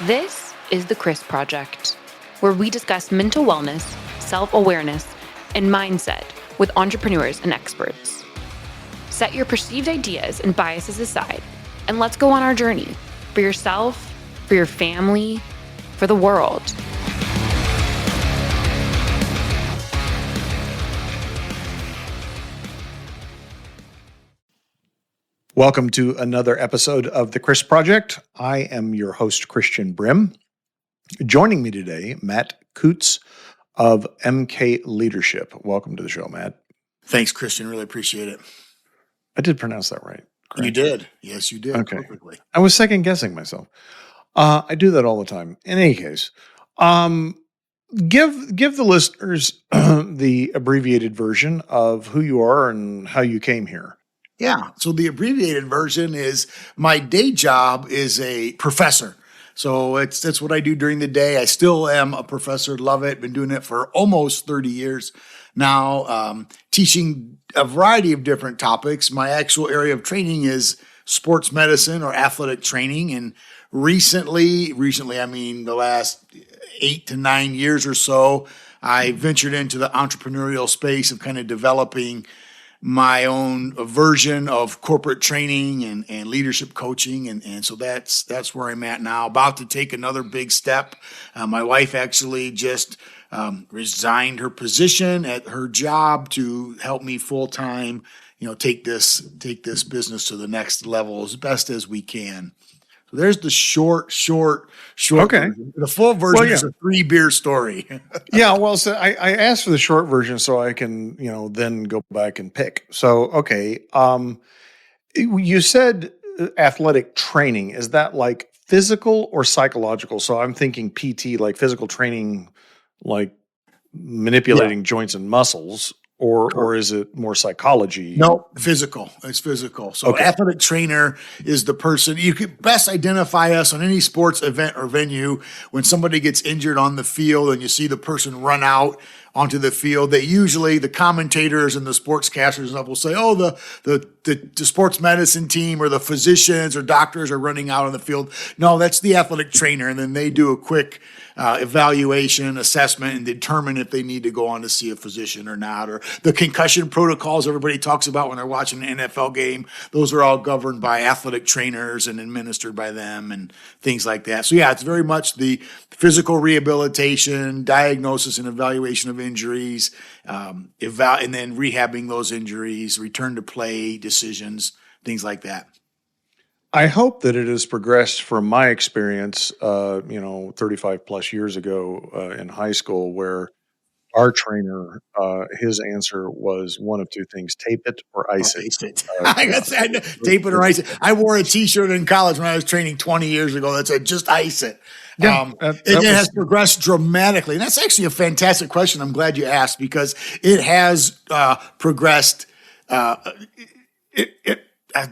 This is the Chris Project, where we discuss mental wellness, self-awareness, and mindset with entrepreneurs and experts. Set your perceived ideas and biases aside, and let's go on our journey for yourself, for your family, for the world. Welcome to another episode of The Chris Project. I am your host, Christian Brim. Joining me today, Matt Kutz of MK Leadership. Welcome to the show, Matt. Thanks, Christian. Really appreciate it. I did pronounce that right. Correct? You did. Yes, you did. Okay. Perfectly. I was second guessing myself. I do that all the time. In any case, give the listeners the abbreviated version of who you are and how you came here. Yeah. So the abbreviated version is my day job is a professor. So that's what I do during the day. I still am a professor. Love it. Been doing it for almost 30 years now, teaching a variety of different topics. My actual area of training is sports medicine or athletic training. And recently, I mean the last 8 to 9 years or so, I ventured into the entrepreneurial space of kind of developing my own version of corporate training and leadership coaching. And so that's where I'm at now, about to take another big step. My wife actually just resigned her position at her job to help me full time, take this business to the next level as best as we can. So there's the short. Okay. Version. The full version is a 3-beer story. Yeah, well, so I asked for the short version so I can, then go back and pick. So, okay. You said athletic training. Is that like physical or psychological? So I'm thinking PT, like physical training, like manipulating joints and muscles. Or is it more psychology? No, physical. It's physical. So athletic trainer is the person, you could best identify us on any sports event or venue when somebody gets injured on the field and you see the person run out onto the field. They usually, the commentators and the sportscasters and stuff will say, oh, the sports medicine team or the physicians or doctors are running out on the field. No, that's the athletic trainer. And then they do a quick evaluation, assessment, and determine if they need to go on to see a physician or not. Or the concussion protocols everybody talks about when they're watching an NFL game, those are all governed by athletic trainers and administered by them and things like that. So yeah, it's very much the physical rehabilitation, diagnosis and evaluation of injuries, and then rehabbing those injuries, return to play decisions, things like that. I hope that it has progressed from my experience, 35 plus years ago in high school, where our trainer, his answer was one of two things: tape it or ice it. Tape it or ice it. I wore a T-shirt in college when I was training 20 years ago that said just ice it. Yeah, it has progressed dramatically. And that's actually a fantastic question. I'm glad you asked, because it has progressed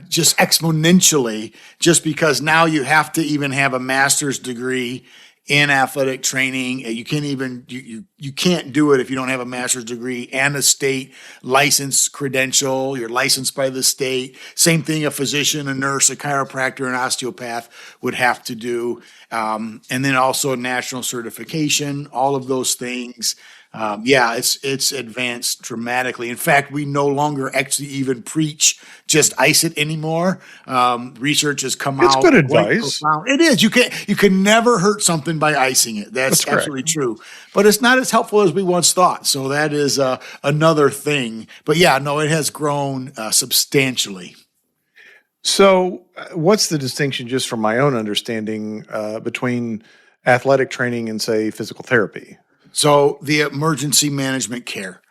just exponentially, just because now you have to even have a master's degree in athletic training. You can't even you can't do it if you don't have a master's degree and a state license credential. You're licensed by the state. Same thing a physician, a nurse, a chiropractor, an osteopath would have to do. And then also national certification, all of those things. It's advanced dramatically. In fact, we no longer actually even preach just ice it anymore. Research has come out. It's good advice. It is. You can never hurt something by icing it. That's absolutely true. But it's not as helpful as we once thought. So that is another thing. But yeah, no, it has grown substantially. So what's the distinction, just from my own understanding, between athletic training and, say, physical therapy? So the emergency management care,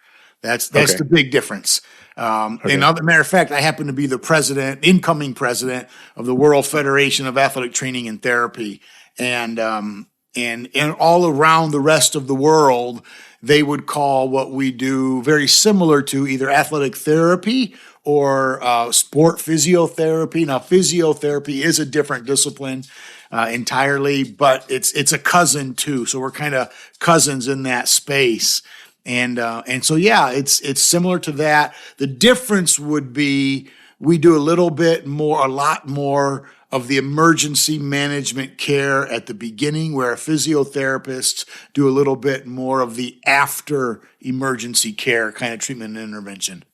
that's the big difference. Matter of fact, I happen to be the incoming president of the World Federation of Athletic Training and Therapy. And all around the rest of the world, they would call what we do very similar to either athletic therapy or sport physiotherapy. Now, physiotherapy is a different discipline entirely, but it's a cousin too. So we're kind of cousins in that space. And so, yeah, it's similar to that. The difference would be we do a lot more of the emergency management care at the beginning, where physiotherapists do a little bit more of the after emergency care kind of treatment and intervention.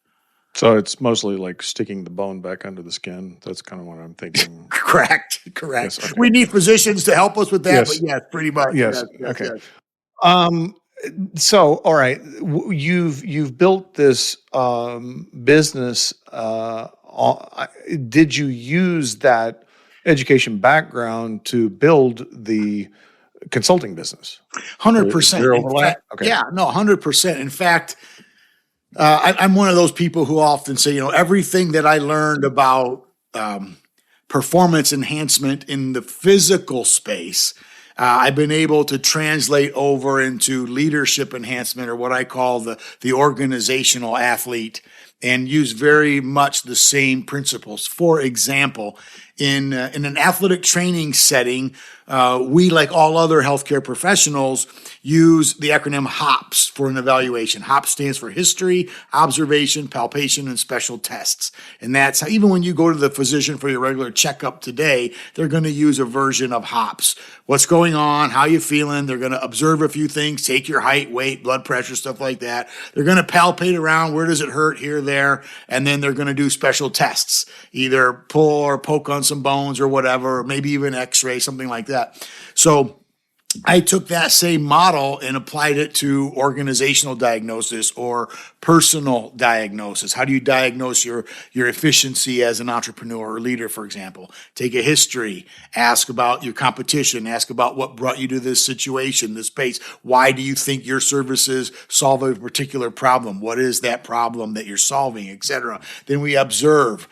So it's mostly like sticking the bone back under the skin. That's kind of what I'm thinking. Correct. Yes, okay. We need physicians to help us with that, Yes. but yes, pretty much. Yes. Okay. So, all right, you've built this business. Did you use that education background to build the consulting business? 100%. Zero overlap? Okay. Yeah, no, 100%. In fact, I'm one of those people who often say, everything that I learned about performance enhancement in the physical space, I've been able to translate over into leadership enhancement, or what I call the organizational athlete, and use very much the same principles. For example, in an athletic training setting, we, like all other healthcare professionals, use the acronym HOPS for an evaluation. HOPS stands for history, observation, palpation, and special tests. And that's how, even when you go to the physician for your regular checkup today, they're going to use a version of HOPS. What's going on? How you feeling? They're going to observe a few things, take your height, weight, blood pressure, stuff like that. They're going to palpate around. Where does it hurt? Here, there. And then they're going to do special tests, either pull or poke on some bones or whatever, or maybe even x-ray, something like that. So I took that same model and applied it to organizational diagnosis or personal diagnosis. How do you diagnose your efficiency as an entrepreneur or leader, for example? Take a history, ask about your competition, ask about what brought you to this situation, this space. Why do you think your services solve a particular problem? What is that problem that you're solving, et cetera? Then we observe.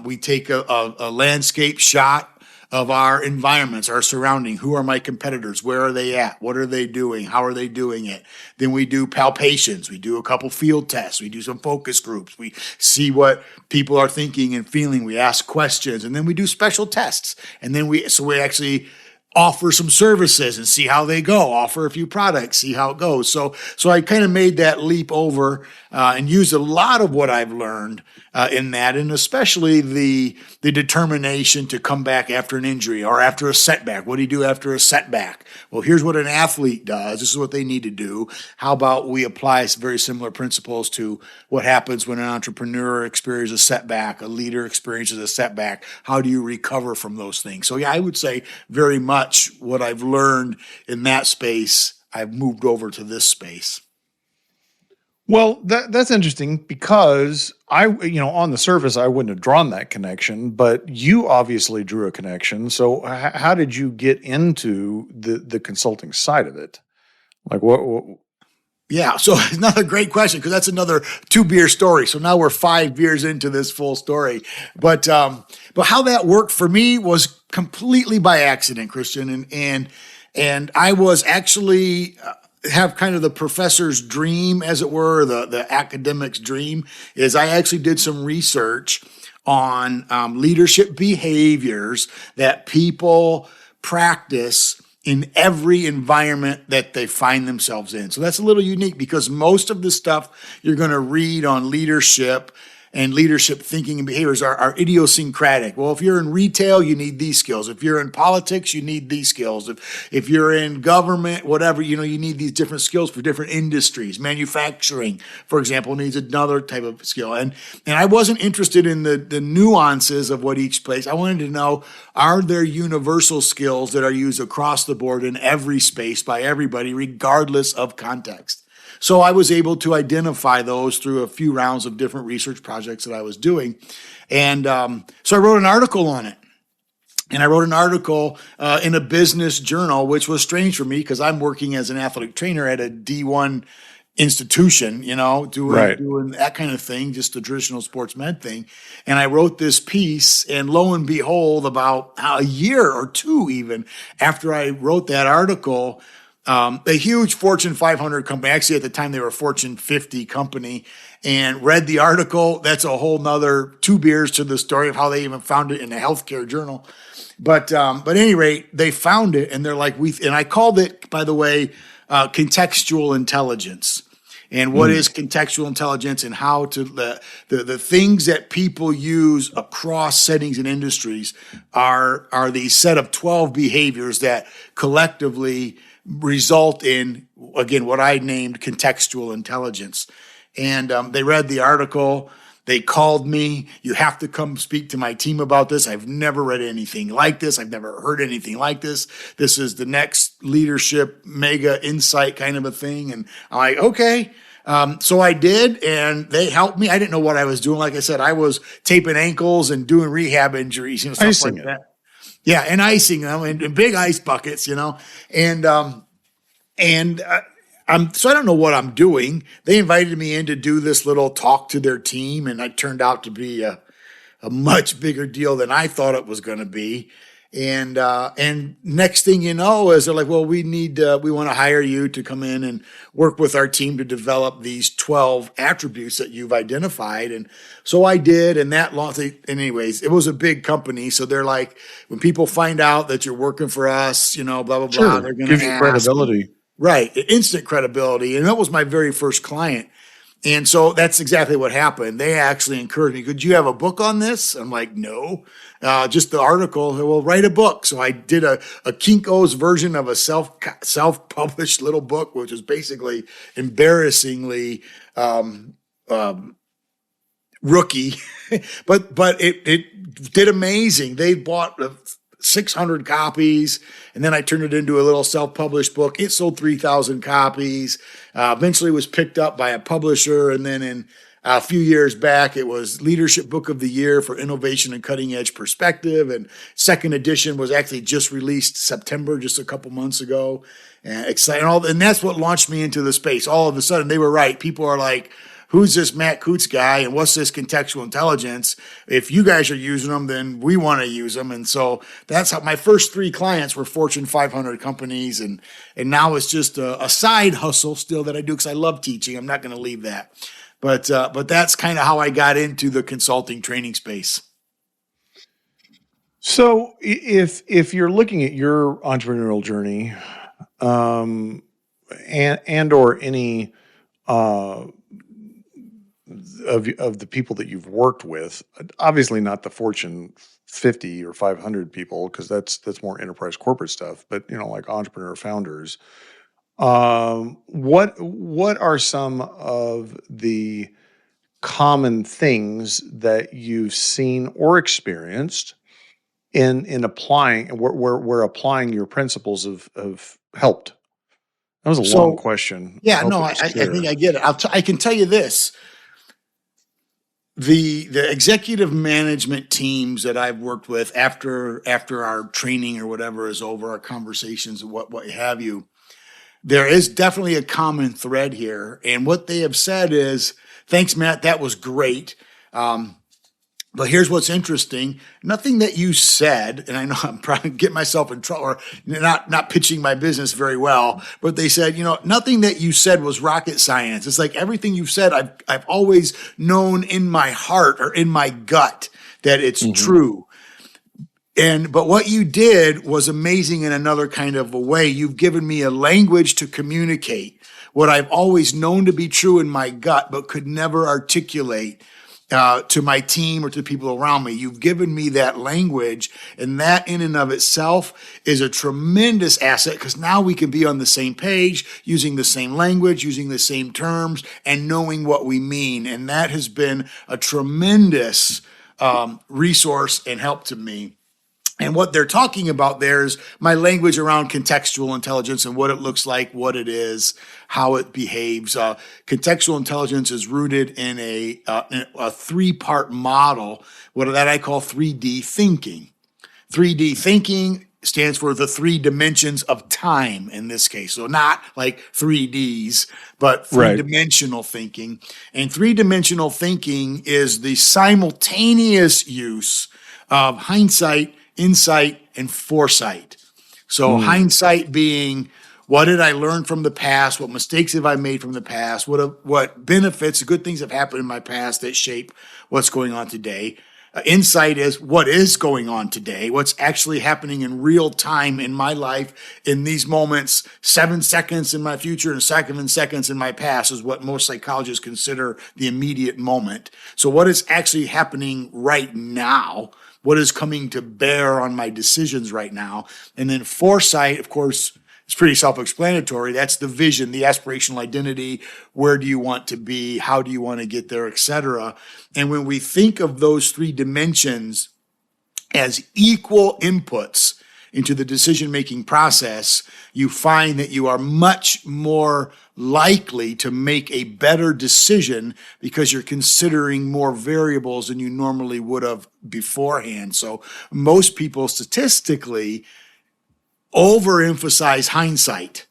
We take a landscape shot of our environments, our surrounding. Who are my competitors? Where are they at? What are they doing? How are they doing it? Then we do palpations. We do a couple field tests. We do some focus groups. We see what people are thinking and feeling. We ask questions, and then we do special tests. And then we actually offer some services and see how they go, offer a few products, see how it goes. So I kind of made that leap over and used a lot of what I've learned in that, and especially the determination to come back after an injury or after a setback. What do you do after a setback? Well, here's what an athlete does. This is what they need to do. How about we apply very similar principles to what happens when an entrepreneur experiences a setback, a leader experiences a setback? How do you recover from those things? So yeah, I would say very much what I've learned in that space, I've moved over to this space. Well, that's interesting, because on the surface, I wouldn't have drawn that connection, but you obviously drew a connection. So how did you get into the consulting side of it? Like what? Yeah, so another great question, because that's another 2-beer story. So now we're 5 beers into this full story. But how that worked for me was completely by accident, Christian, and I was actually have kind of the professor's dream, as it were, the academic's dream, is I actually did some research on leadership behaviors that people practice in every environment that they find themselves in. So that's a little unique, because most of the stuff you're going to read on leadership and leadership thinking and behaviors are idiosyncratic. Well, if you're in retail, you need these skills. If you're in politics, you need these skills. If you're in government, whatever, you need these different skills for different industries. Manufacturing, for example, needs another type of skill. And I wasn't interested in the nuances of what each place. I wanted to know, are there universal skills that are used across the board in every space by everybody, regardless of context? So I was able to identify those through a few rounds of different research projects that I was doing. And so I wrote an article on it. And I wrote an article in a business journal, which was strange for me, because I'm working as an athletic trainer at a D1 institution, doing that kind of thing, just the traditional sports med thing. And I wrote this piece, and lo and behold, about a year or two even after I wrote that article, a huge Fortune 500 company, actually at the time they were a Fortune 50 company, and read the article. That's a whole nother 2 beers to the story of how they even found it in a healthcare journal. But at any rate, they found it, and they're like, and I called it, by the way, contextual intelligence. and what is contextual intelligence, and how to the things that people use across settings and industries are these set of 12 behaviors that collectively result in, again, what I named contextual intelligence. And they read the article. They called me. You have to come speak to my team about this. I've never read anything like this. I've never heard anything like this. This is the next leadership mega insight kind of a thing. And I'm like, okay. So I did, and they helped me. I didn't know what I was doing. Like I said, I was taping ankles and doing rehab injuries, stuff Icing like that. Yeah, and icing them in big ice buckets, and so I don't know what I'm doing. They invited me in to do this little talk to their team, and it turned out to be a much bigger deal than I thought it was going to be. And next thing you know is they're like, well, we want to hire you to come in and work with our team to develop these 12 attributes that you've identified. And so I did, and that launched. And anyways, it was a big company. So they're like, when people find out that you're working for us, blah, blah, blah, they're going to give you credibility. Right. Instant credibility. And that was my very first client. And so that's exactly what happened. They actually encouraged me, could you have a book on this? I'm like, no, just the article. Well, write a book. So I did a Kinko's version of a self-published little book, which was basically embarrassingly rookie, but it did amazing. They bought 600 copies, and then I turned it into a little self-published book. It sold 3,000 copies. Eventually was picked up by a publisher, and then in a few years back, it was Leadership Book of the Year for Innovation and Cutting Edge Perspective, and second edition was actually just released September, just a couple months ago. And exciting, and that's what launched me into the space. All of a sudden, they were right. People are like, who's this Matt Kutz guy, and what's this contextual intelligence? If you guys are using them, then we want to use them. And so that's how my first 3 clients were Fortune 500 companies. And now it's just a side hustle still that I do because I love teaching. I'm not going to leave that. But that's kind of how I got into the consulting training space. So if you're looking at your entrepreneurial journey, and or any of the people that you've worked with, obviously not the Fortune 50 or 500 people, because that's more enterprise corporate stuff, but like entrepreneur founders, what are some of the common things that you've seen or experienced in applying where applying your principles have helped? That was a long question. Yeah, no, I think I get it. I can tell you this. The executive management teams that I've worked with after our training or whatever is over, our conversations and what have you, there is definitely a common thread here. And what they have said is, thanks, Matt, that was great. But here's what's interesting. Nothing that you said, and I know I'm probably getting myself in trouble or not pitching my business very well, but they said, nothing that you said was rocket science. It's like everything you've said, I've always known in my heart or in my gut that it's true. But what you did was amazing in another kind of a way. You've given me a language to communicate what I've always known to be true in my gut, but could never articulate to my team or to people around me. You've given me that language, and that in and of itself is a tremendous asset because now we can be on the same page, using the same language, using the same terms, and knowing what we mean. And that has been a tremendous resource and help to me. And what they're talking about there is my language around contextual intelligence and what it looks like, what it is, how it behaves. Contextual intelligence is rooted in a 3-part model, that I call 3D thinking. 3D thinking stands for the 3 dimensions of time in this case. So not like 3Ds, but 3-dimensional thinking. And 3-dimensional thinking is the simultaneous use of hindsight, insight, and foresight. So hindsight being, what did I learn from the past? What mistakes have I made from the past? What benefits, good things have happened in my past that shape what's going on today? Insight is what is going on today, what's actually happening in real time in my life in these moments. 7 seconds in my future and 7 seconds in my past is what most psychologists consider the immediate moment. So what is actually happening right now? What is coming to bear on my decisions right now? And then foresight, of course, it's pretty self-explanatory. That's the vision, the aspirational identity. Where do you want to be? How do you want to get there, etc. And when we think of those 3 dimensions as equal inputs into the decision-making process, you find that you are much more likely to make a better decision because you're considering more variables than you normally would have beforehand. So most people statistically overemphasize hindsight.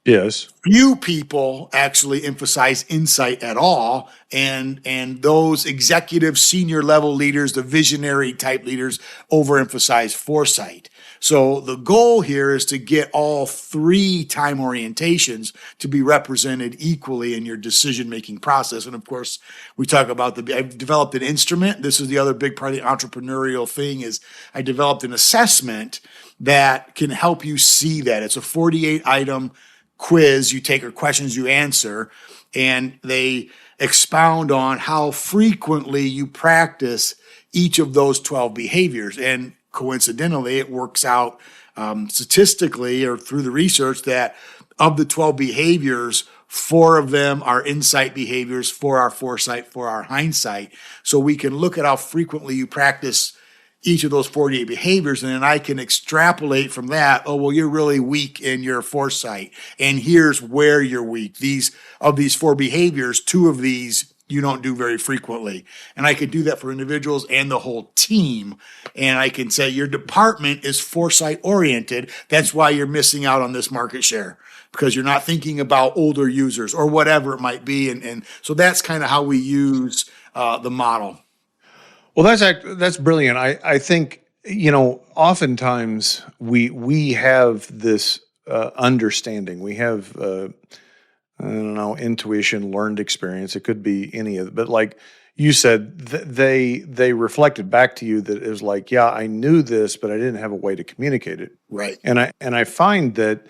Yes. Few people actually emphasize insight at all, and those executive senior level leaders, the visionary type leaders, overemphasize foresight. So the goal here is to get all 3 time orientations to be represented equally in your decision-making process. And of course, we talk about I've developed an instrument. This is the other big part of the entrepreneurial thing is I developed an assessment that can help you see that. It's a 48-item quiz you take or questions you answer, and they expound on how frequently you practice each of those 12 behaviors. And coincidentally, it works out statistically or through the research that of the 12 behaviors, 4 of them are insight behaviors, 4 are foresight, 4 are hindsight. So we can look at how frequently you practice each of those 48 behaviors, and then I can extrapolate from that, oh, well, you're really weak in your foresight, and here's where you're weak. Of these 4 behaviors, 2 of these you don't do very frequently. And I could do that for individuals and the whole team. And I can say your department is foresight oriented. That's why you're missing out on this market share, because you're not thinking about older users or whatever it might be. And so that's kind of how we use the model. Well, that's brilliant. I think, oftentimes we have this understanding. We have, I don't know, intuition, learned experience. It could be any of it. But like you said, they reflected back to you that it was like, yeah, I knew this, but I didn't have a way to communicate it. Right. And I find that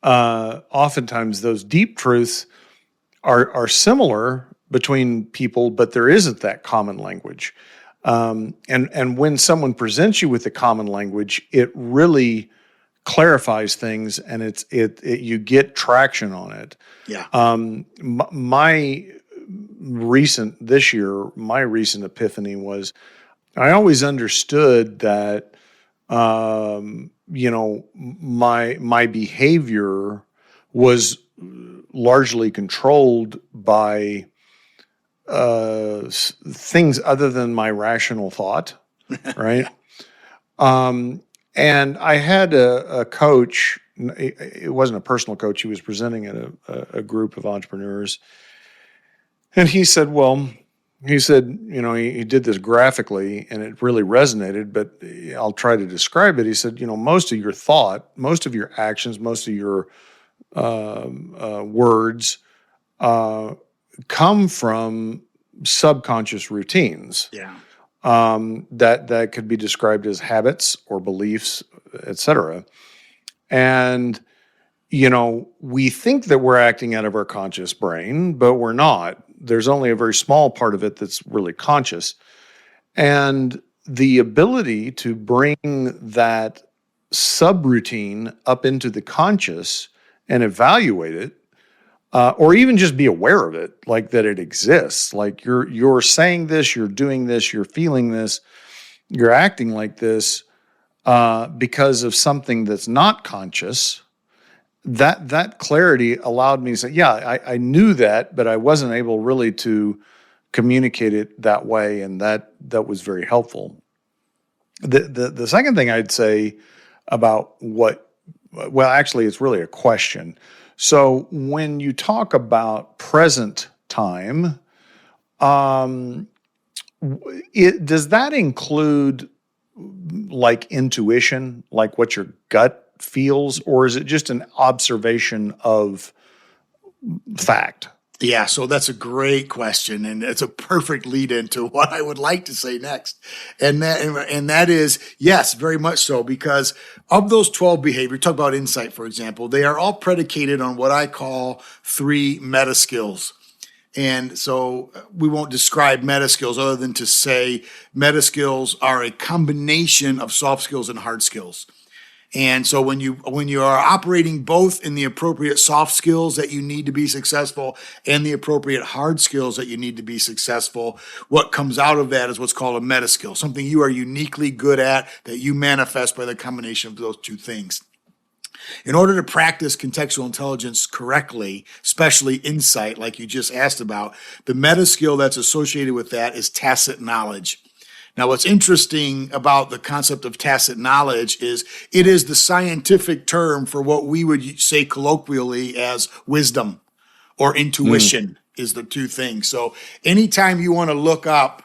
oftentimes those deep truths are similar between people, but there isn't that common language. And when someone presents you with a common language, it really clarifies things, and you get traction on it. Yeah. My recent epiphany was I always understood that my behavior was largely controlled by things other than my rational thought, right? And I had a coach. It wasn't a personal coach. He was presenting at a group of entrepreneurs, and he said, he did this graphically, and it really resonated. But I'll try to describe it. He said, most of your thought, most of your actions, most of your words come from subconscious routines. Yeah. That could be described as habits or beliefs, etc. And, we think that we're acting out of our conscious brain, but we're not. There's only a very small part of it that's really conscious. And the ability to bring that subroutine up into the conscious and evaluate it, or even just be aware of it, like that it exists. Like you're saying this, you're doing this, you're feeling this, you're acting like this because of something that's not conscious. That clarity allowed me to say, yeah, I knew that, but I wasn't able really to communicate it that way, and that was very helpful. The second thing I'd say about actually, it's really a question. So when you talk about present time, does that include like intuition, like what your gut feels, or is it just an observation of fact? Yeah, so that's a great question, and it's a perfect lead into what I would like to say next. And that is, yes, very much so, because of those 12 behaviors, talk about insight, for example, they are all predicated on what I call 3 meta skills. And so we won't describe meta skills other than to say meta skills are a combination of soft skills and hard skills. And so when you are operating both in the appropriate soft skills that you need to be successful and the appropriate hard skills that you need to be successful, what comes out of that is what's called a meta skill, something you are uniquely good at that you manifest by the combination of those 2 things. In order to practice contextual intelligence correctly, especially insight, like you just asked about, the meta skill that's associated with that is tacit knowledge. Now, what's interesting about the concept of tacit knowledge is it is the scientific term for what we would say colloquially as wisdom or intuition is the 2 things. So anytime you want to look up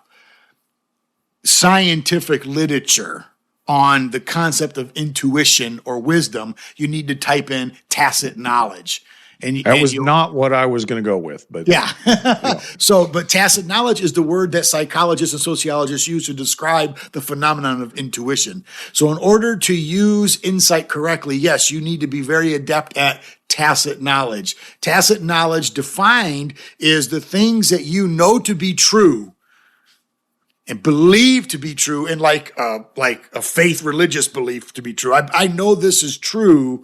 scientific literature on the concept of intuition or wisdom, you need to type in tacit knowledge. That was not what I was going to go with, but yeah. But tacit knowledge is the word that psychologists and sociologists use to describe the phenomenon of intuition. So in order to use insight correctly, yes, you need to be very adept at tacit knowledge. Tacit knowledge defined is the things that you know to be true and believe to be true, and like a faith religious belief to be true. I know this is true.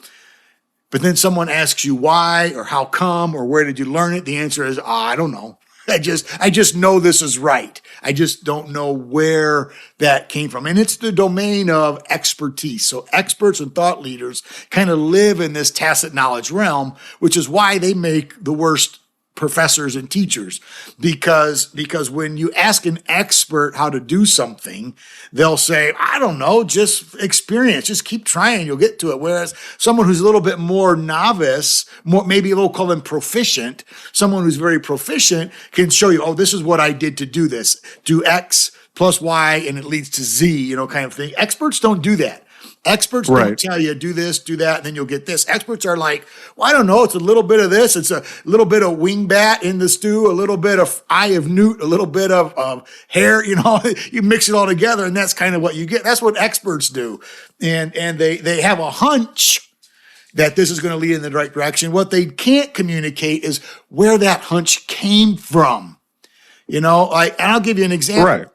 But then someone asks you why or how come or where did you learn it? The answer is, I don't know. I just know this is right. I just don't know where that came from. And it's the domain of expertise. So experts and thought leaders kind of live in this tacit knowledge realm, which is why they make the worst professors and teachers, because when you ask an expert how to do something, they'll say, I don't know, just experience, just keep trying, you'll get to it. Whereas someone who's a little bit more novice, maybe a little call them proficient, someone who's very proficient can show you, oh, this is what I did to do this. Do X plus Y and it leads to Z, kind of thing. Experts don't do that. Experts don't tell you, do this, do that, and then you'll get this. Experts are like, well, I don't know, it's a little bit of this, it's a little bit of wingbat in the stew, a little bit of eye of newt, a little bit of hair, you mix it all together, and that's kind of what you get. That's what experts do. And they have a hunch that this is going to lead in the right direction. What they can't communicate is where that hunch came from. And I'll give you an example. Right.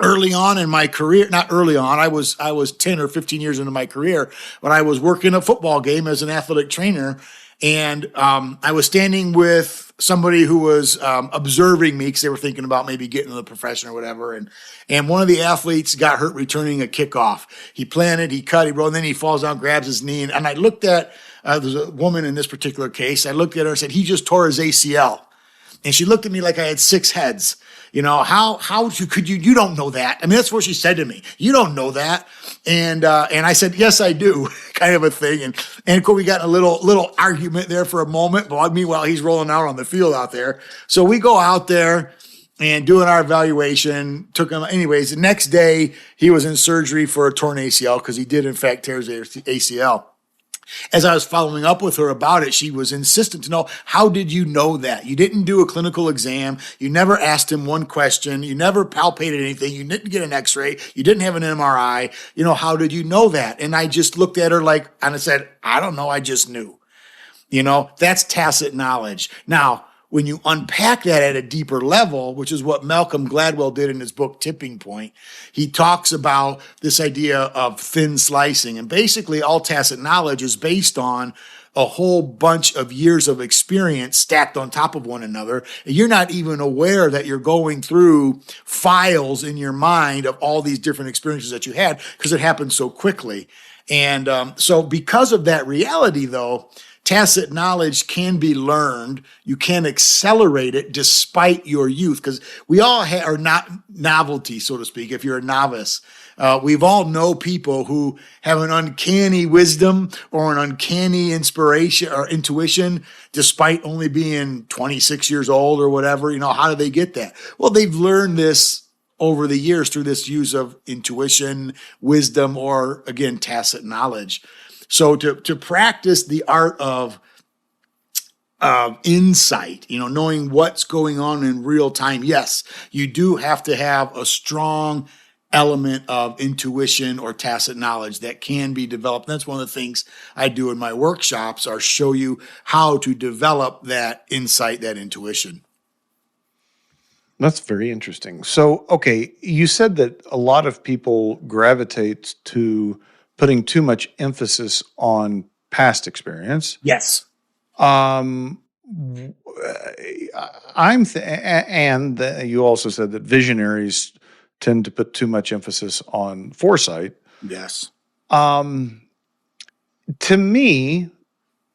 Early on in my career, not early on, I was 10 or 15 years into my career, but I was working a football game as an athletic trainer. And I was standing with somebody who was observing me because they were thinking about maybe getting into the profession or whatever. And one of the athletes got hurt returning a kickoff. He planted, he cut, he rolled, and then he falls down, grabs his knee. And I looked at, there's a woman in this particular case. I looked at her and said, he just tore his ACL. And she looked at me like I had 6 heads. How could you don't know that? I mean, that's what she said to me. You don't know that. And I said, yes, I do, kind of a thing. And of course, we got in a little argument there for a moment. But meanwhile, he's rolling out on the field out there. So we go out there and doing our evaluation. Took him, anyways. The next day, he was in surgery for a torn ACL because he did, in fact, tear his ACL. As I was following up with her about it, she was insistent to know, how did you know that? You didn't do a clinical exam. You never asked him one question. You never palpated anything. You didn't get an x-ray. You didn't have an MRI. How did you know that? And I just looked at her and I said, I don't know. I just knew. That's tacit knowledge. Now, when you unpack that at a deeper level, which is what Malcolm Gladwell did in his book, Tipping Point, he talks about this idea of thin slicing. And basically, all tacit knowledge is based on a whole bunch of years of experience stacked on top of one another. And you're not even aware that you're going through files in your mind of all these different experiences that you had because it happened so quickly. And so because of that reality, though, tacit knowledge can be learned. You can accelerate it despite your youth, because we all are not novelty, so to speak. If you're a novice, we've all know people who have an uncanny wisdom or an uncanny inspiration or intuition, despite only being 26 years old or whatever. How do they get that? Well, they've learned this over the years through this use of intuition, wisdom, or again, tacit knowledge. So to practice the art of insight, knowing what's going on in real time. Yes, you do have to have a strong element of intuition or tacit knowledge that can be developed. That's one of the things I do in my workshops, are show you how to develop that insight, that intuition. That's very interesting. So, okay, you said that a lot of people gravitate to putting too much emphasis on past experience. Yes. Um, and you also said that visionaries tend to put too much emphasis on foresight. Yes. To me,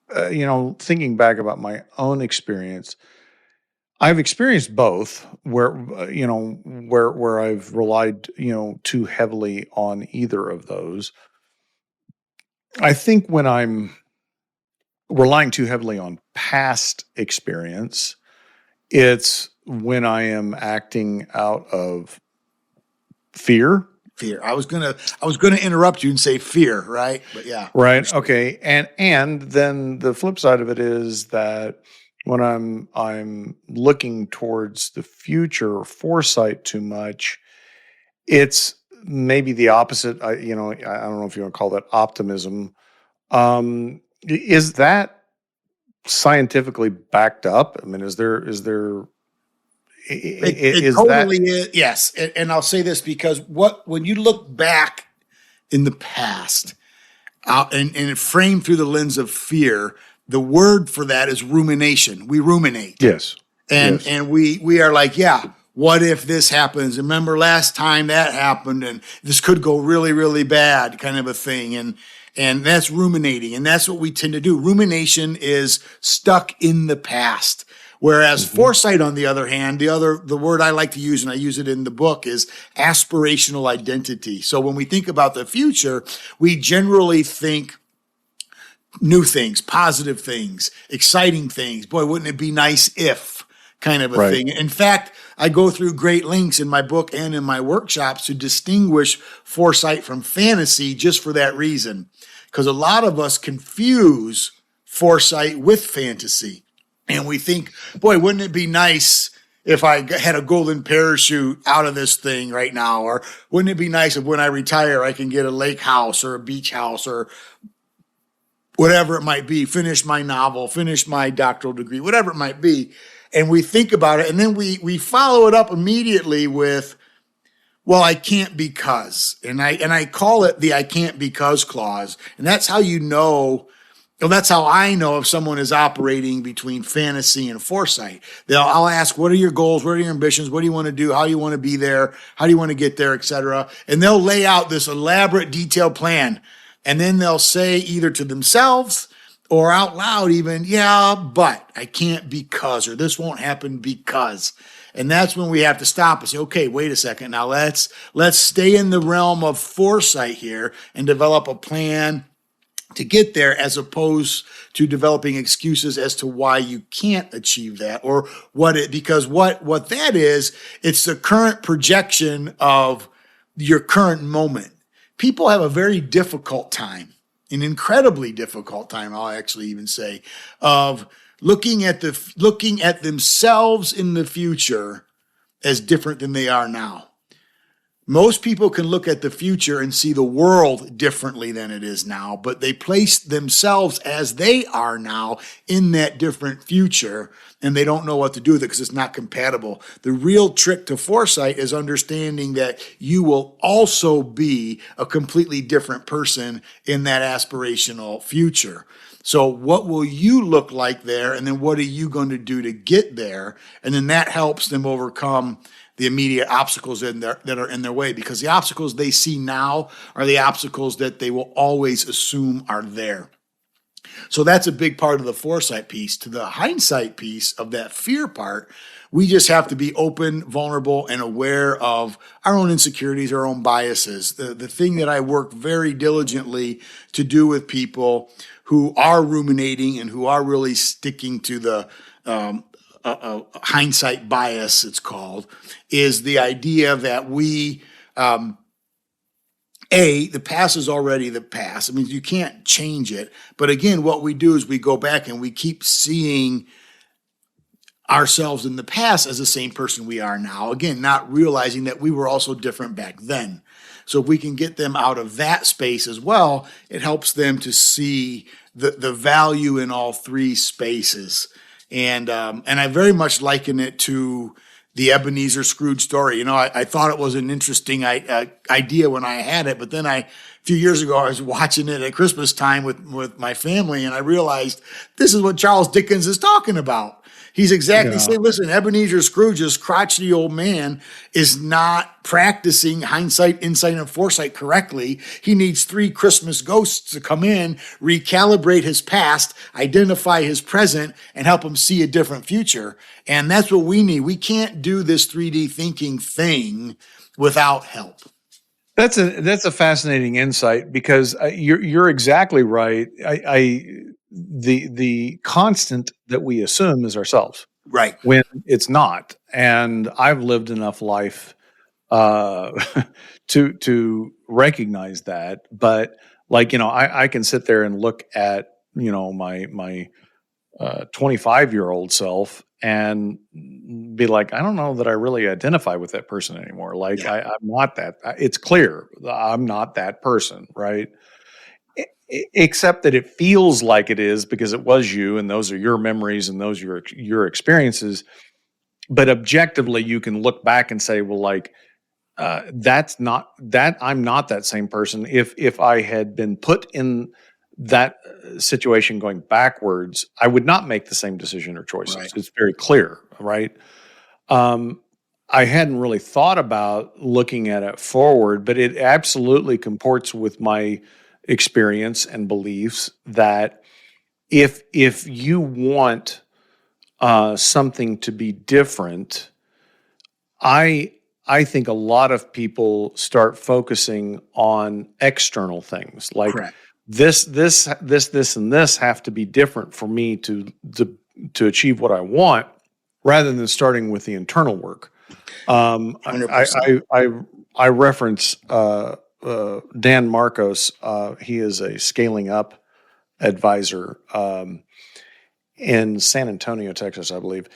thinking back about my own experience, I've experienced both, where where I've relied too heavily on either of those. I think when I'm relying too heavily on past experience, it's when I am acting out of fear. Fear. I was gonna interrupt you and say fear, right? But yeah. Right. Okay. And then the flip side of it is that when I'm looking towards the future or foresight too much, it's maybe the opposite. I don't know if you want to call that optimism. Is that scientifically backed up? I mean, is there It totally is. Yes. And I'll say this because when you look back in the past, and framed through the lens of fear, the word for that is rumination. We ruminate. Yes. And we are like, yeah, what if this happens? Remember last time that happened, and this could go really, really bad, kind of a thing. And that's ruminating. And that's what we tend to do. Rumination is stuck in the past. Whereas foresight, on the other hand, the word I like to use, and I use it in the book, is aspirational identity. So when we think about the future, we generally think new things, positive things, exciting things. Boy, wouldn't it be nice if, kind of a thing. In fact, I go through great lengths in my book and in my workshops to distinguish foresight from fantasy, just for that reason. Because a lot of us confuse foresight with fantasy. And we think, boy, wouldn't it be nice if I had a golden parachute out of this thing right now? Or wouldn't it be nice if when I retire, I can get a lake house or a beach house or whatever it might be, finish my novel, finish my doctoral degree, whatever it might be. And we think about it, and then we follow it up immediately with, well, I can't because. And I call it the I can't because clause. And that's how you know. Well, that's how I know if someone is operating between fantasy and foresight. I'll ask, what are your goals? What are your ambitions? What do you want to do? How do you want to be there? How do you want to get there, et cetera? And they'll lay out this elaborate, detailed plan. And then they'll say either to themselves or out loud even, yeah, but I can't because, or this won't happen because. And that's when we have to stop and say, okay, wait a second. Now let's stay in the realm of foresight here and develop a plan to get there, as opposed to developing excuses as to why you can't achieve that, or because what that is, it's the current projection of your current moment. People have a very difficult time, an incredibly difficult time, I'll actually even say, of looking at themselves in the future as different than they are now. Most people can look at the future and see the world differently than it is now, but they place themselves as they are now in that different future, and they don't know what to do with it because it's not compatible. The real trick to foresight is understanding that you will also be a completely different person in that aspirational future. So what will you look like there, and then what are you going to do to get there? And then that helps them overcome the immediate obstacles that are in their way, because the obstacles they see now are the obstacles that they will always assume are there. So that's a big part of the foresight piece. To the hindsight piece of that fear part, we just have to be open, vulnerable, and aware of our own insecurities, our own biases. The thing that I work very diligently to do with people who are ruminating and who are really sticking to the hindsight bias, it's called, is the idea that we The past is already the past. I mean, you can't change it. But again, what we do is we go back and we keep seeing ourselves in the past as the same person we are now. Again, not realizing that we were also different back then. So if we can get them out of that space as well, it helps them to see the value in all three spaces. And I very much liken it to the Ebenezer Scrooge story. I thought it was an interesting idea when I had it, but then a few years ago, I was watching it at Christmas time with my family, and I realized this is what Charles Dickens is talking about. He's exactly saying, listen, Ebenezer Scrooge's crotchety old man is not practicing hindsight, insight, and foresight correctly. He needs 3 Christmas ghosts to come in, recalibrate his past, identify his present, and help him see a different future. And that's what we need. We can't do this 3D thinking thing without help. That's a fascinating insight, because you're exactly right. The constant that we assume is ourselves, right? When it's not. And I've lived enough life to recognize that. But I can sit there and look at my 25-year-old self and be like, I don't know that I really identify with that person anymore. I'm not that. It's clear I'm not that person, right? Except that it feels like it is, because it was you, and those are your memories, and those are your experiences. But objectively, you can look back and say, well, that's not that. I'm not that same person. If I had been put in that situation going backwards, I would not make the same decision or choices. Right. It's very clear, right? I hadn't really thought about looking at it forward, but it absolutely comports with my experience and beliefs that if you want something to be different, I think a lot of people start focusing on external things like Correct. this, and this have to be different for me to achieve what I want, rather than starting with the internal work. I reference Dan Marcos. He is a scaling up advisor in San Antonio, Texas, I believe.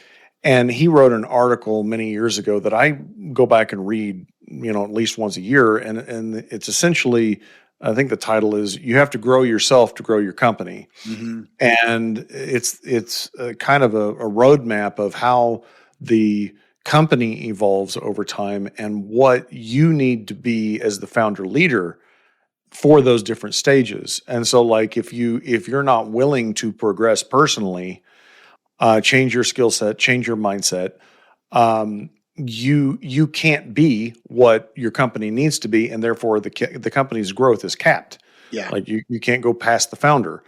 And he wrote an article many years ago that I go back and read, at least once a year. And it's essentially, I think the title is, "You have to grow yourself to grow your company." Mm-hmm. And it's kind of a roadmap of how the company evolves over time and what you need to be as the founder leader for those different stages. And so if you're not willing to progress personally, change your skill set, change your mindset, you can't be what your company needs to be, and therefore the company's growth is capped. Yeah. You can't go past the founder.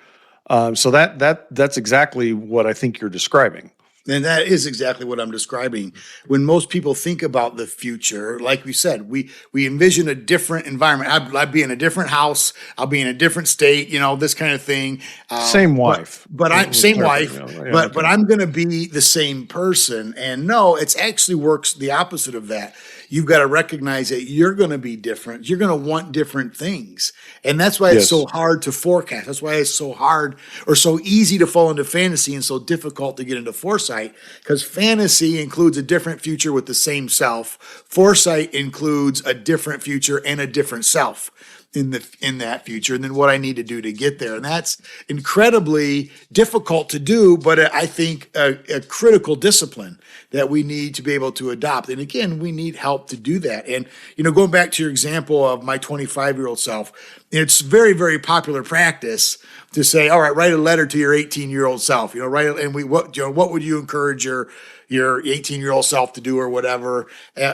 So that's exactly what I think you're describing. And that is exactly what I'm describing. When most people think about the future, like we said, we envision a different environment. I'd be in a different house. I'll be in a different state, this kind of thing. Same wife. But I'm going to be the same person. And no, it actually works the opposite of that. You've got to recognize that you're going to be different. You're going to want different things. And that's why it's so hard to forecast. That's why it's so hard or so easy to fall into fantasy and so difficult to get into foresight, because fantasy includes a different future with the same self. Foresight includes a different future and a different self in that future, and then what I need to do to get there. And that's incredibly difficult to do, but I think a critical discipline that we need to be able to adopt. And again, we need help to do that. And, going back to your example of my 25-year-old self, it's very, very popular practice to say, all right, write a letter to your 18-year-old self, what would you encourage your 18-year-old self to do or whatever?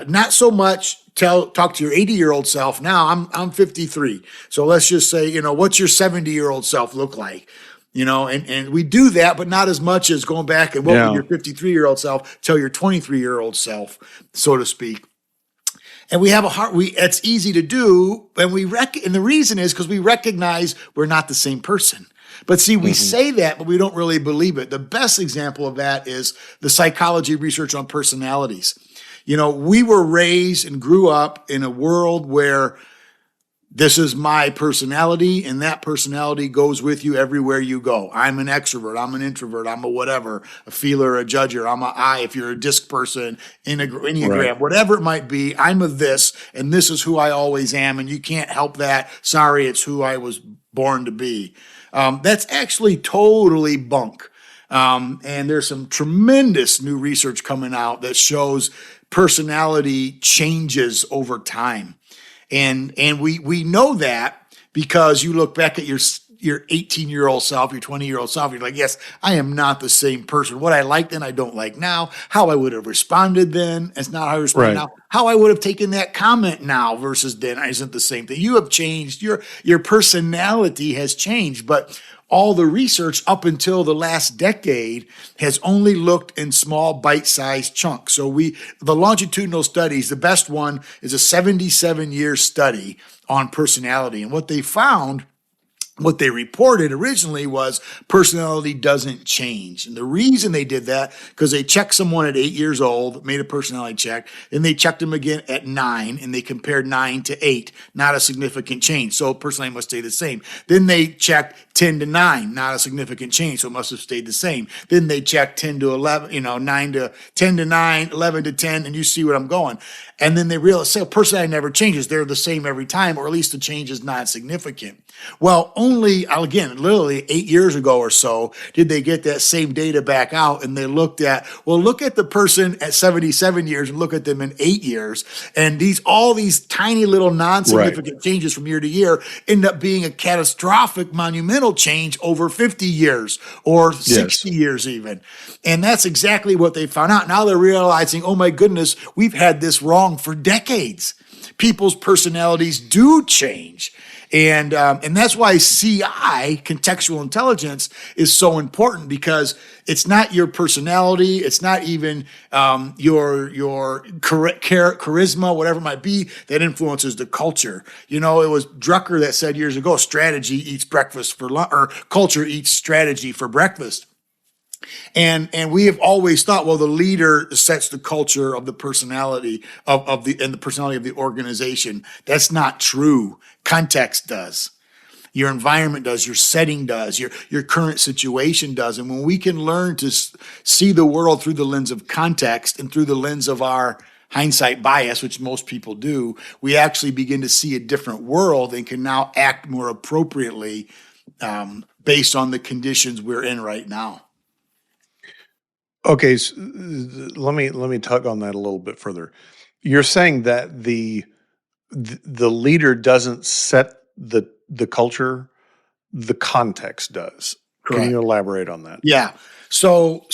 Not so much talk to your 80-year-old self. Now I'm 53. So let's just say, what's your 70-year-old self look like? And we do that, but not as much as going back and what would your 53-year-old self tell your 23-year-old self, so to speak. And we have it's easy to do, and and the reason is because we recognize we're not the same person. But see, we say that, but we don't really believe it. The best example of that is the psychology research on personalities. We were raised and grew up in a world where This is my personality, and that personality goes with you everywhere you go. I'm an extrovert. I'm an introvert. I'm a whatever, a feeler, a judger. I'm a I if you're a disc person, Enneagram, Right. whatever it might be. I'm a this, and this is who I always am, and you can't help that. Sorry, it's who I was born to be. That's actually totally bunk. And there's some tremendous new research coming out that shows personality changes over time. And we know that because you look back at your 18-year-old self, your 20-year-old self, you're like, yes, I am not the same person. What I like then, I don't like now. How I would have responded then, it's not how I respond Right. now. How I would have taken that comment now versus then isn't the same thing. You have changed. Your personality has changed, but all the research up until the last decade has only looked in small bite-sized chunks. So the longitudinal studies, the best one is a 77-year study on personality. And what they found, what they reported originally was personality doesn't change. And the reason they did that, because they checked someone at 8 years old, made a personality check, then they checked them again at 9, and they compared 9 to 8, not a significant change. So personality must stay the same. Then they checked 10 to 9, not a significant change, so it must have stayed the same. Then they checked 10 to 11, 9 to 10 to 9, 11 to 10, and you see what I'm going. And then they realized, personality never changes. They're the same every time, or at least the change is not significant. Well, only, again, literally 8 years ago or so, did they get that same data back out, and they looked at, look at the person at 77 years and look at them in 8 years. And all these tiny little non-significant changes from year to year end up being a catastrophic monumental change over 50 years or 60 years even. And that's exactly what they found out. Now they're realizing, oh my goodness, we've had this wrong for decades. People's personalities do change. And that's why CI, contextual intelligence, is so important, because it's not your personality. It's not even your charisma, whatever it might be, that influences the culture. It was Drucker that said years ago, strategy eats breakfast for lunch, or culture eats strategy for breakfast. And we have always thought, the leader sets the culture of the personality and the personality of the organization. That's not true. Context does. Your environment does. Your setting does. Your current situation does. And when we can learn to see the world through the lens of context and through the lens of our hindsight bias, which most people do, we actually begin to see a different world and can now act more appropriately based on the conditions we're in right now. Okay, so let me tug on that a little bit further. You're saying that the leader doesn't set the culture, the context does. Correct. Can you elaborate on that? Yeah. So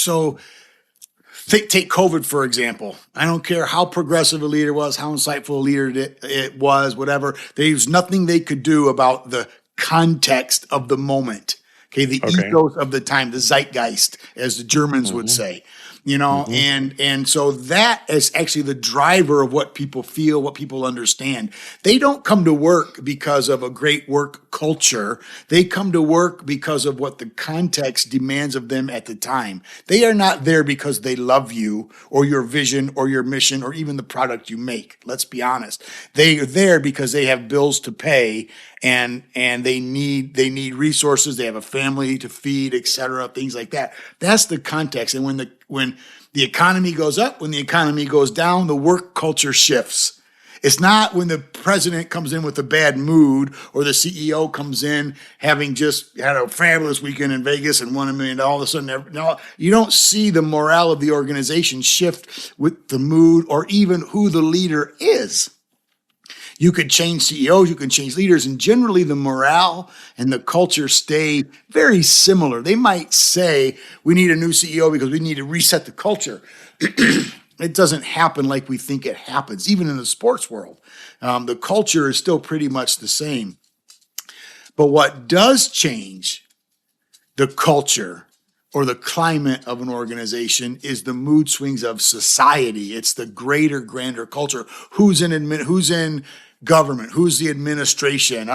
take COVID, for example. I don't care how progressive a leader was, how insightful a leader it was, whatever. There was nothing they could do about the context of the moment. Okay, the ethos of the time, the zeitgeist, as the Germans would say, and so that is actually the driver of what people feel, what people understand. They don't come to work because of a great work culture. They come to work because of what the context demands of them at the time. They are not there because they love you or your vision or your mission or even the product you make. Let's be honest. They are there because they have bills to pay and they need resources. They have a family to feed, et cetera, things like that. That's the context. And when the economy goes up, when the economy goes down, the work culture shifts. It's not when the president comes in with a bad mood or the CEO comes in having just had a fabulous weekend in Vegas and won $1 million. All of a sudden, no, you don't see the morale of the organization shift with the mood or even who the leader is. You could change CEOs, you can change leaders, and generally the morale and the culture stay very similar. They might say, we need a new CEO because we need to reset the culture. It doesn't happen like we think it happens, even in the sports world. The culture is still pretty much the same. But what does change the culture or the climate of an organization is the mood swings of society. It's the greater, grander culture. Who's in government? Who's the administration?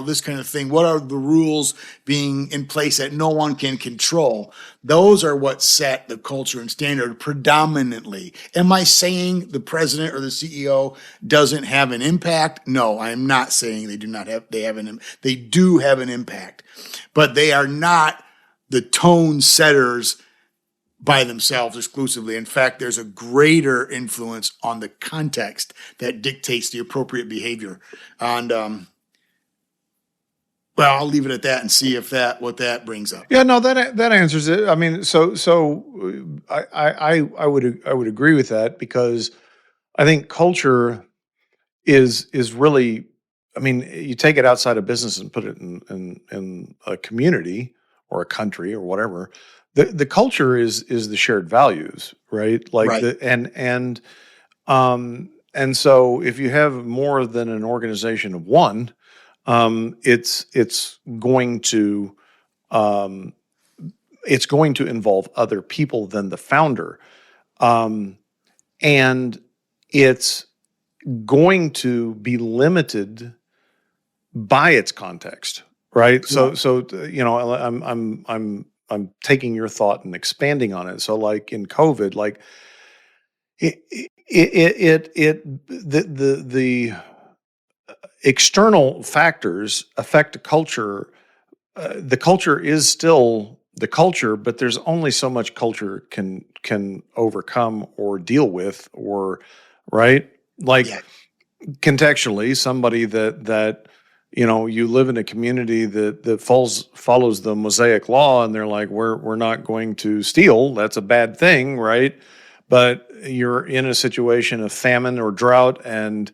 This kind of thing. What are the rules being in place that no one can control? Those are what set the culture and standard predominantly. Am I saying the president or the CEO doesn't have an impact? No, I am not saying they do have an impact, but they are not the tone setters by themselves exclusively. In fact, there's a greater influence on the context that dictates the appropriate behavior. And I'll leave it at that and see what that brings up. Yeah, no, that answers it. I mean, so I would agree with that, because I think culture is really, I mean, you take it outside of business and put it in a community or a country or whatever. The culture is the shared values, right? Like right. And so if you have more than an organization of one, it's going to involve other people than the founder, and it's going to be limited by its context, right? Yeah. So I'm taking your thought and expanding on it. So like in COVID, like the external factors affect the culture. The culture is still the culture, but there's only so much culture can overcome or deal with, or right? Like contextually, somebody that you live in a community that follows the Mosaic law, and they're like, we're not going to steal. That's a bad thing, right? But you're in a situation of famine or drought, and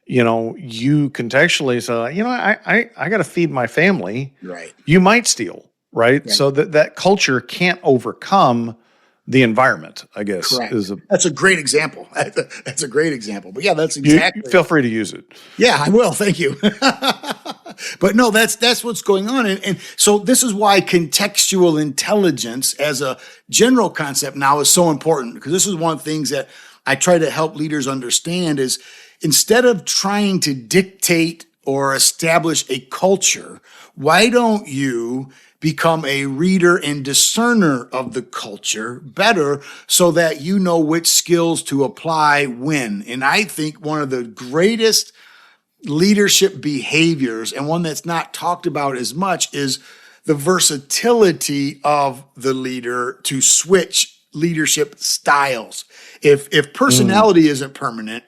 you contextually say, I got to feed my family. Right. You might steal, right? So that culture can't overcome the environment, I guess. Correct. That's a great example. That's a great example. But yeah, that's exactly. You feel free to use it. Yeah, I will. Thank you. But no, that's what's going on. And so this is why contextual intelligence as a general concept now is so important, because this is one of the things that I try to help leaders understand is, instead of trying to dictate or establish a culture, why don't you become a reader and discerner of the culture better, so that you know which skills to apply when? And I think one of the greatest leadership behaviors, and one that's not talked about as much, is the versatility of the leader to switch leadership styles. If personality isn't permanent,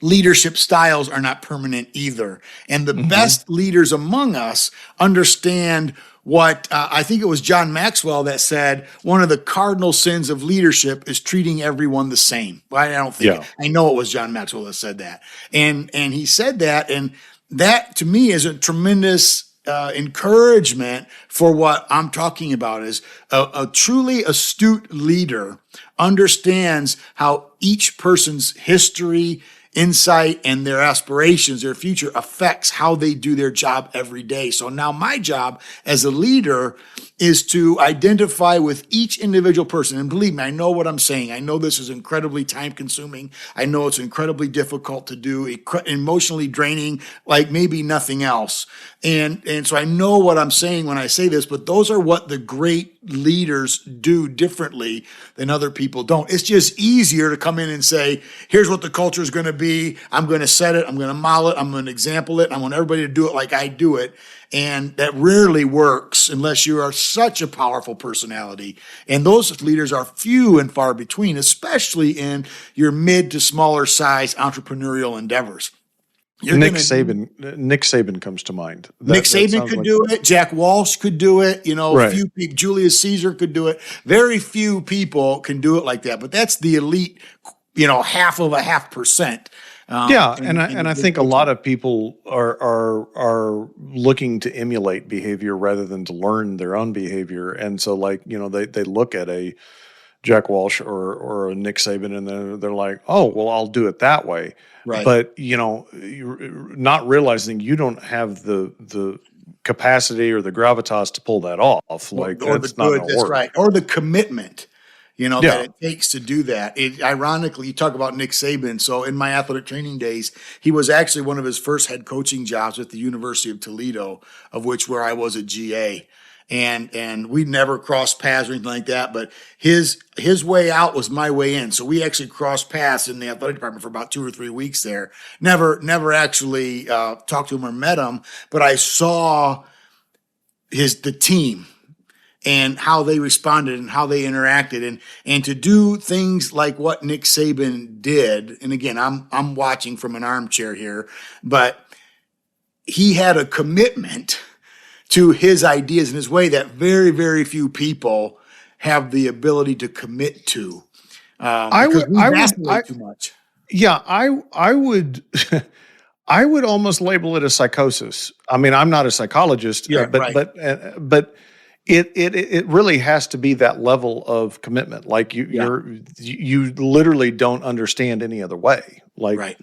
leadership styles are not permanent either. And the best leaders among us understand what I think it was John Maxwell that said, one of the cardinal sins of leadership is treating everyone the same. I don't think I know it was John Maxwell that said that. And he said that, and that to me is a tremendous encouragement for what I'm talking about. Is a truly astute leader understands how each person's history, insight, and their aspirations, their future, affects how they do their job every day. So now my job as a leader is to identify with each individual person. And believe me, I know what I'm saying. I know this is incredibly time consuming. I know it's incredibly difficult to do, emotionally draining, like maybe nothing else. And so I know what I'm saying when I say this, but those are what the great leaders do differently than other people don't. It's just easier to come in and say, here's what the culture is going to be. I'm going to set it. I'm going to model it. I'm going to example it. I want everybody to do it like I do it. And that rarely works unless you are such a powerful personality. And those leaders are few and far between, especially in your mid to smaller size entrepreneurial endeavors. Nick Saban comes to mind. Nick Saban could do it. Jack Walsh could do it. Right. Few people, Julius Caesar could do it. Very few people can do it like that. But that's the elite, 0.5%. And I think a lot of people are looking to emulate behavior rather than to learn their own behavior. And so they look at a Jack Walsh or a Nick Saban, and they're like, oh, well, I'll do it that way. Right. But you're not realizing you don't have the capacity or the gravitas to pull that off. That's not going to work. Right. Or the commitment. that Yeah. it takes to do that. Ironically, you talk about Nick Saban. So in my athletic training days, he was actually one of his first head coaching jobs at the University of Toledo, of which where I was a GA. And we never crossed paths or anything like that. But his way out was my way in. So we actually crossed paths in the athletic department for about 2 or 3 weeks there. Never actually talked to him or met him, but I saw the team and how they responded and how they interacted, and to do things like what Nick Saban did. And again, I'm watching from an armchair here, but he had a commitment to his ideas in his way that very, very few people have the ability to commit to, because we vacillate too much. Yeah, I would I would almost label it a psychosis. I mean, I'm not a psychologist, Yeah, but right. but it really has to be that level of commitment. Like you literally don't understand any other way. Like, Right.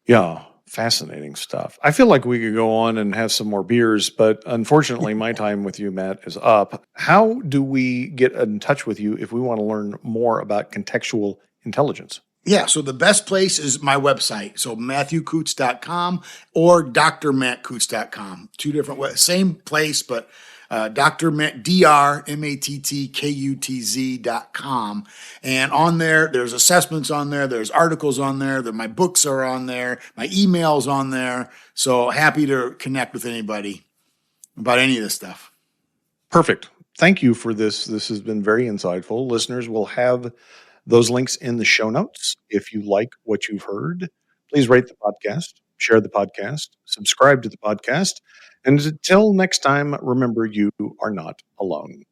yeah, fascinating stuff. I feel like we could go on and have some more beers, but unfortunately, my time with you, Matt, is up. How do we get in touch with you if we want to learn more about contextual intelligence? Yeah, so the best place is my website. So MatthewKutz.com or drmattkutz.com. Two different same place, but Dr. Matt, DRMATTKUTZ.com. And on there, there's assessments on there, there's articles on there, my books are on there, my email's on there. So happy to connect with anybody about any of this stuff. Perfect. Thank you for this. This has been very insightful. Listeners will have those links in the show notes. If you like what you've heard, please rate the podcast, share the podcast, subscribe to the podcast. And until next time, remember you are not alone.